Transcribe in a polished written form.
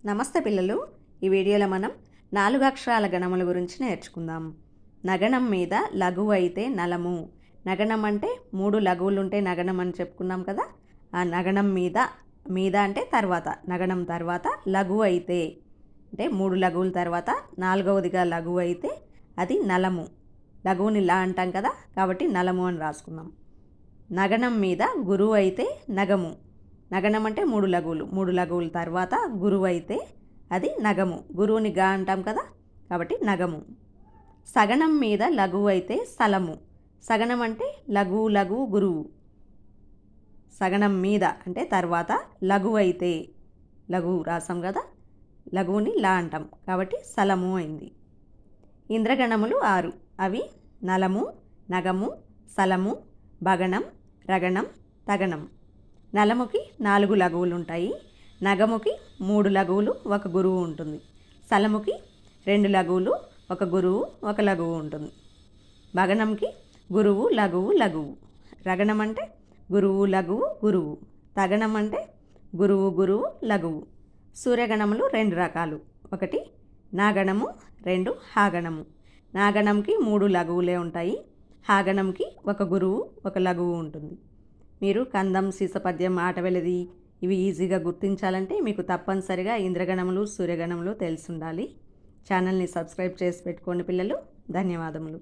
నమస్తే పిల్లలు. ఈ వీడియోలో మనం 4 అక్షరాల గణముల గురించి నేర్చుకుందాం. నగనం మీద లఘువు అయితే నలము. నగనం అంటే 3 లఘువులు ఉంటే నగనం అని చెప్పుకున్నాం కదా. ఆ నగనం మీద అంటే తర్వాత, నగనం తర్వాత లఘువు అయితే అంటే 3 లఘువుల తర్వాత 4వదిగా లఘువు అయితే అది నలము. లఘువుని లా అంటాం కదా, కాబట్టి నలము అని రాసుకున్నాం. నగనం మీద గురువు అయితే నగము. నగనం అంటే 3 లఘువుల తర్వాత గురువు అయితే అది నగము. గురువుని గా అంటాం కదా, కాబట్టి నగము. సగనం మీద లఘువు అయితే సలము. సగనం అంటే లఘువు గురువు. సగనం మీద అంటే తర్వాత లఘువు అయితే, లఘువు రాసాం కదా, లఘువుని లా అంటాం కాబట్టి సలము అయింది. ఇంద్రగణములు 6. అవి నలము, నగము, సలము, భగణం, రగణం, తగణం. నలముకి 4 లఘువులు ఉంటాయి. నగముకి 3 లఘువులు, 1 గురువు ఉంటుంది. సలముకి 2 లఘువులు, 1 గురువు, 1 లఘువు ఉంటుంది. భగణంకి గురువు, లఘువు. రగణం అంటే గురువు, లఘువు, గురువు. తగణం అంటే గురువు, లఘువు. సూర్యగణములు 2 రకాలు. 1 నాగణము, 2 హాగణము. నాగణంకి 3 లఘువులే ఉంటాయి. హాగణంకి 1 గురువు, 1 లఘువు ఉంటుంది. మీరు కందం, సీసపద్యం, ఆటవెలది ఇవి ఈజీగా గుర్తించాలంటే మీకు తప్పనిసరిగా ఇంద్రగణములు, సూర్యగణములు తెలిసి ఉండాలి. ఛానల్ని సబ్స్క్రైబ్ చేసి పెట్టుకోండి పిల్లలు. ధన్యవాదములు.